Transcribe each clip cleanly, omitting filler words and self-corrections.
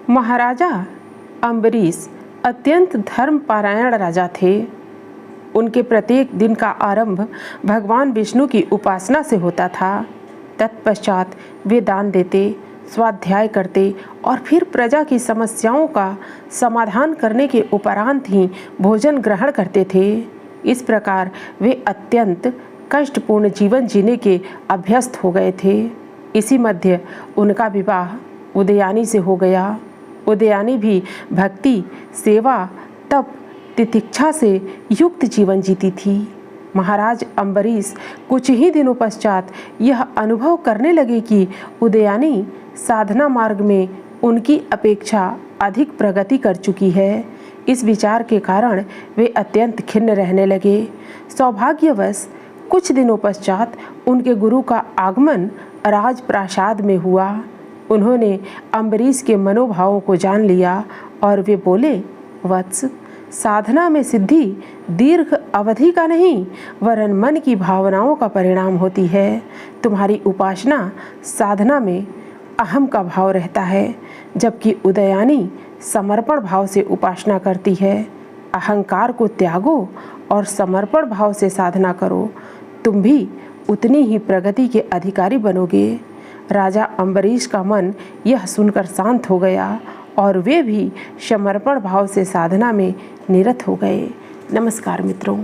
महाराजा अम्बरीश अत्यंत धर्मपरायण राजा थे। उनके प्रत्येक दिन का आरंभ भगवान विष्णु की उपासना से होता था। तत्पश्चात वे दान देते, स्वाध्याय करते और फिर प्रजा की समस्याओं का समाधान करने के उपरांत ही भोजन ग्रहण करते थे। इस प्रकार वे अत्यंत कष्टपूर्ण जीवन जीने के अभ्यस्त हो गए थे। इसी मध्य उनका विवाह उदयानी से हो गया। उदयानी भी भक्ति, सेवा, तप, तितिक्षा से युक्त जीवन जीती थी। महाराज अम्बरीश कुछ ही दिनों पश्चात यह अनुभव करने लगे कि उदयानी साधना मार्ग में उनकी अपेक्षा अधिक प्रगति कर चुकी है। इस विचार के कारण वे अत्यंत खिन्न रहने लगे। सौभाग्यवश कुछ दिनों पश्चात उनके गुरु का आगमन राजप्रासाद में हुआ। उन्होंने अम्बरीश के मनोभावों को जान लिया और वे बोले, वत्स, साधना में सिद्धि दीर्घ अवधि का नहीं वरन मन की भावनाओं का परिणाम होती है। तुम्हारी उपासना साधना में अहम का भाव रहता है, जबकि उदयानी समर्पण भाव से उपासना करती है। अहंकार को त्यागो और समर्पण भाव से साधना करो, तुम भी उतनी ही प्रगति के अधिकारी बनोगे। राजा अम्बरीश का मन यह सुनकर शांत हो गया और वे भी समर्पण भाव से साधना में निरत हो गए। नमस्कार मित्रों,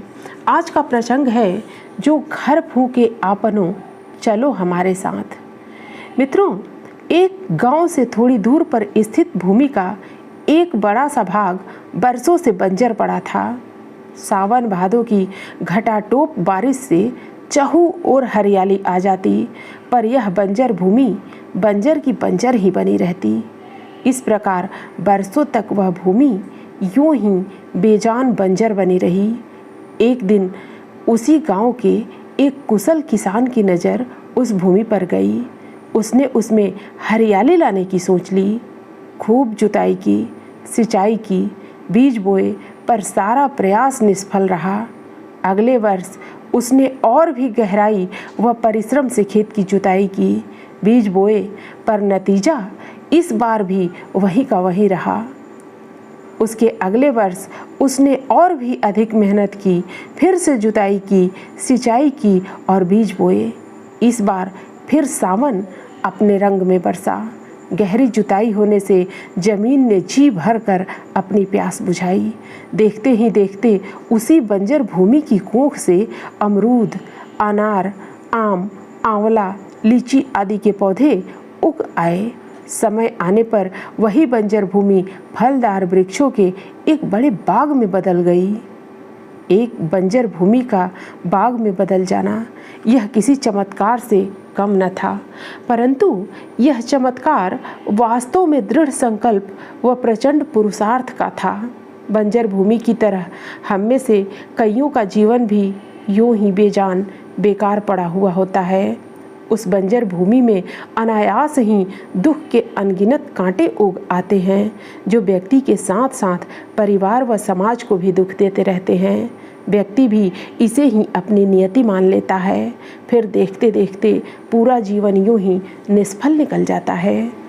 आज का प्रसंग है जो घर फूके आपनो चलो हमारे साथ। मित्रों, एक गांव से थोड़ी दूर पर स्थित भूमि का एक बड़ा सा भाग बरसों से बंजर पड़ा था। सावन भादों की घटाटोप बारिश से चहु और हरियाली आ जाती, पर यह बंजर भूमि बंजर की बंजर ही बनी रहती। इस प्रकार बरसों तक वह भूमि यूं ही बेजान बंजर बनी रही। एक दिन उसी गांव के एक कुशल किसान की नज़र उस भूमि पर गई। उसने उसमें हरियाली लाने की सोच ली। खूब जुताई की, सिंचाई की, बीज बोए, पर सारा प्रयास निष्फल रहा। अगले वर्ष उसने और भी गहराई व परिश्रम से खेत की जुताई की, बीज बोए, पर नतीजा इस बार भी वही का वही रहा। उसके अगले वर्ष उसने और भी अधिक मेहनत की, फिर से जुताई की, सिंचाई की और बीज बोए। इस बार फिर सावन अपने रंग में बरसा। गहरी जुताई होने से जमीन ने जी भर कर अपनी प्यास बुझाई। देखते ही देखते उसी बंजर भूमि की कोख से अमरूद, अनार, आम, आंवला, लीची आदि के पौधे उग आए। समय आने पर वही बंजर भूमि फलदार वृक्षों के एक बड़े बाग में बदल गई। एक बंजर भूमि का बाग में बदल जाना यह किसी चमत्कार से कम न था, परंतु यह चमत्कार वास्तव में दृढ़ संकल्प व प्रचंड पुरुषार्थ का था। बंजर भूमि की तरह हम में से कईयों का जीवन भी यूं ही बेजान बेकार पड़ा हुआ होता है। उस बंजर भूमि में अनायास ही दुख के अनगिनत कांटे उग आते हैं, जो व्यक्ति के साथ साथ परिवार व समाज को भी दुख देते रहते हैं। व्यक्ति भी इसे ही अपनी नियति मान लेता है। फिर देखते देखते पूरा जीवन यूं ही निष्फल निकल जाता है।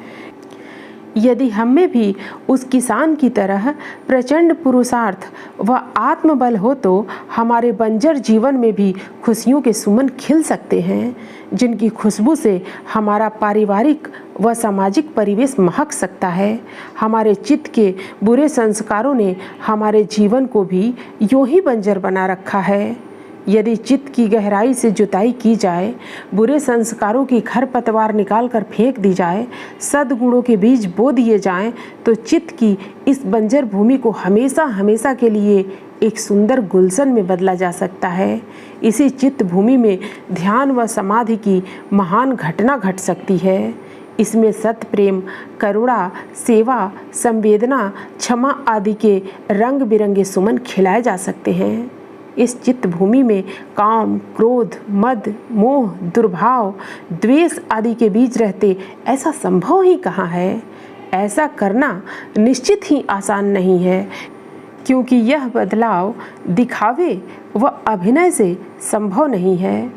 यदि हम में भी उस किसान की तरह प्रचंड पुरुषार्थ व आत्मबल हो तो हमारे बंजर जीवन में भी खुशियों के सुमन खिल सकते हैं, जिनकी खुशबू से हमारा पारिवारिक व सामाजिक परिवेश महक सकता है। हमारे चित्त के बुरे संस्कारों ने हमारे जीवन को भी यूं ही बंजर बना रखा है। यदि चित्त की गहराई से जुताई की जाए, बुरे संस्कारों की खरपतवार निकाल कर फेंक दी जाए, सद्गुणों के बीज बो दिए जाएं, तो चित्त की इस बंजर भूमि को हमेशा हमेशा के लिए एक सुंदर गुलशन में बदला जा सकता है। इसी चित्त भूमि में ध्यान व समाधि की महान घटना घट सकती है। इसमें सत्य, प्रेम, करुणा, सेवा, संवेदना, क्षमा आदि के रंग बिरंगे सुमन खिलाए जा सकते हैं। इस चित्त भूमि में काम, क्रोध, मद, मोह, दुर्भाव, द्वेष आदि के बीज रहते ऐसा संभव ही कहाँ है। ऐसा करना निश्चित ही आसान नहीं है, क्योंकि यह बदलाव दिखावे व अभिनय से संभव नहीं है।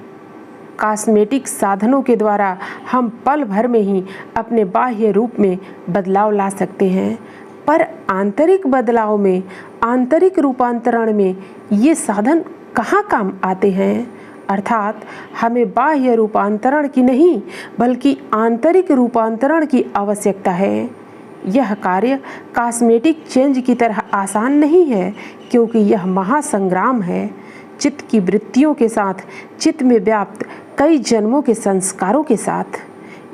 कॉस्मेटिक साधनों के द्वारा हम पल भर में ही अपने बाह्य रूप में बदलाव ला सकते हैं, पर आंतरिक बदलाव में, आंतरिक रूपांतरण में ये साधन कहाँ काम आते हैं? अर्थात हमें बाह्य रूपांतरण की नहीं बल्कि आंतरिक रूपांतरण की आवश्यकता है। यह कार्य कॉस्मेटिक चेंज की तरह आसान नहीं है, क्योंकि यह महासंग्राम है। चित्त की वृत्तियों के साथ, चित्त में व्याप्त कई जन्मों के संस्कारों के साथ।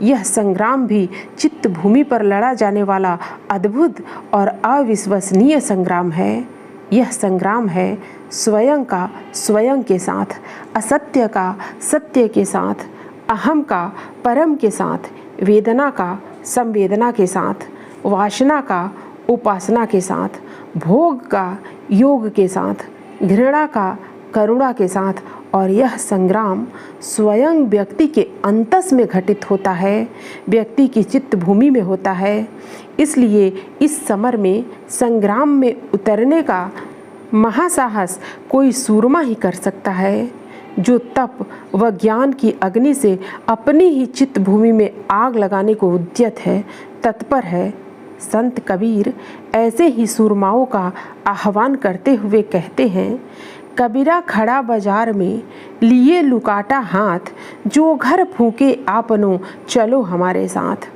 यह संग्राम भी चित्त भूमि पर लड़ा जाने वाला अद्भुत और अविश्वसनीय संग्राम है। यह संग्राम है स्वयं का स्वयं के साथ, असत्य का सत्य के साथ, अहम का परम के साथ, वेदना का संवेदना के साथ, वासना का उपासना के साथ, भोग का योग के साथ, घृणा का करुणा के साथ। और यह संग्राम स्वयं व्यक्ति के अंतस में घटित होता है, व्यक्ति की चित्त भूमि में होता है। इसलिए इस समर में संग्राम में उतरने का महासाहस कोई सूरमा ही कर सकता है, जो तप व ज्ञान की अग्नि से अपनी ही चित्त भूमि में आग लगाने को उद्यत है, तत्पर है। संत कबीर ऐसे ही सूरमाओं का आह्वान करते हुए कहते हैं, कबीरा खड़ा बाजार में लिए लुकाटा हाथ, जो घर फूके आपनो चलो हमारे साथ।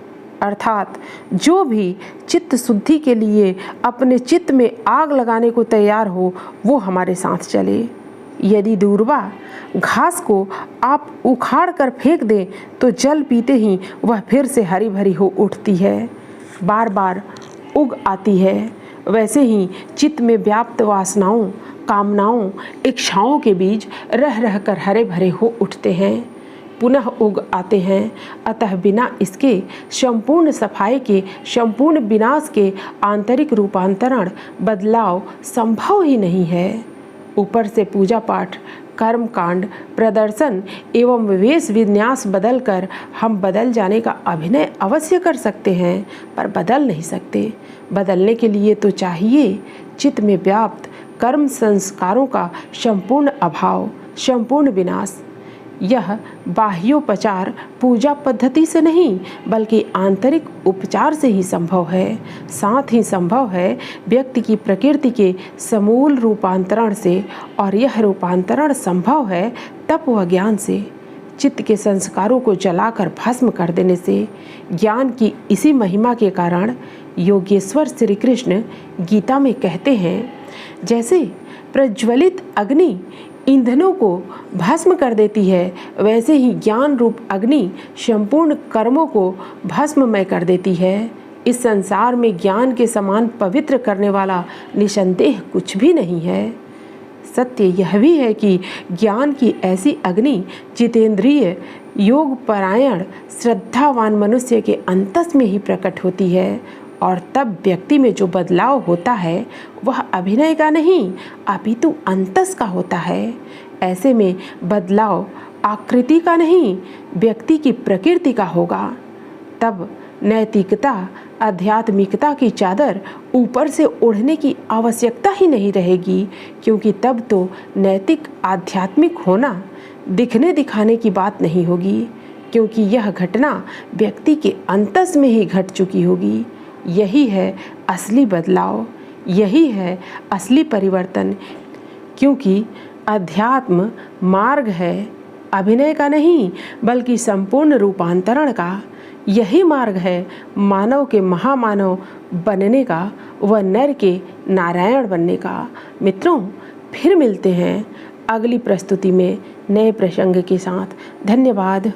अर्थात जो भी चित्त शुद्धि के लिए अपने चित्त में आग लगाने को तैयार हो, वो हमारे साथ चले। यदि दूर्वा घास को आप उखाड़ कर फेंक दें तो जल पीते ही वह फिर से हरी भरी हो उठती है, बार बार उग आती है। वैसे ही चित्त में व्याप्त वासनाओं, कामनाओं, इच्छाओं के बीज रह रह कर हरे भरे हो उठते हैं, पुनः उग आते हैं। अतः बिना इसके संपूर्ण सफाई के, संपूर्ण विनाश के आंतरिक रूपांतरण, बदलाव संभव ही नहीं है। ऊपर से पूजा पाठ, कर्म कांड, प्रदर्शन एवं वेश विन्यास बदलकर हम बदल जाने का अभिनय अवश्य कर सकते हैं, पर बदल नहीं सकते। बदलने के लिए तो चाहिए चित्त में व्याप्त कर्म संस्कारों का संपूर्ण अभाव, संपूर्ण विनाश। यह बाह्योपचार पूजा पद्धति से नहीं बल्कि आंतरिक उपचार से ही संभव है। साथ ही संभव है व्यक्ति की प्रकृति के समूल रूपांतरण से, और यह रूपांतरण संभव है तप व ज्ञान से। चित्त के संस्कारों को जलाकर भस्म कर देने से। ज्ञान की इसी महिमा के कारण योगेश्वर श्री कृष्ण गीता में कहते हैं, जैसे प्रज्वलित अग्नि ईंधनों को भस्म कर देती है, वैसे ही ज्ञान रूप अग्नि संपूर्ण कर्मों को भस्ममय कर देती है। इस संसार में ज्ञान के समान पवित्र करने वाला निसंदेह कुछ भी नहीं है। सत्य यह भी है कि ज्ञान की ऐसी अग्नि जितेंद्रिय, योग परायण, श्रद्धावान मनुष्य के अंतस में ही प्रकट होती है, और तब व्यक्ति में जो बदलाव होता है वह अभिनय का नहीं अपितु अंतस का होता है। ऐसे में बदलाव आकृति का नहीं, व्यक्ति की प्रकृति का होगा। तब नैतिकता, आध्यात्मिकता की चादर ऊपर से ओढ़ने की आवश्यकता ही नहीं रहेगी, क्योंकि तब तो नैतिक आध्यात्मिक होना दिखने दिखाने की बात नहीं होगी, क्योंकि यह घटना व्यक्ति के अंतस में ही घट चुकी होगी। यही है असली बदलाव, यही है असली परिवर्तन, क्योंकि अध्यात्म मार्ग है अभिनय का नहीं बल्कि संपूर्ण रूपांतरण का। यही मार्ग है मानव के महामानव बनने का व नर के नारायण बनने का। मित्रों, फिर मिलते हैं अगली प्रस्तुति में नए प्रसंग के साथ। धन्यवाद।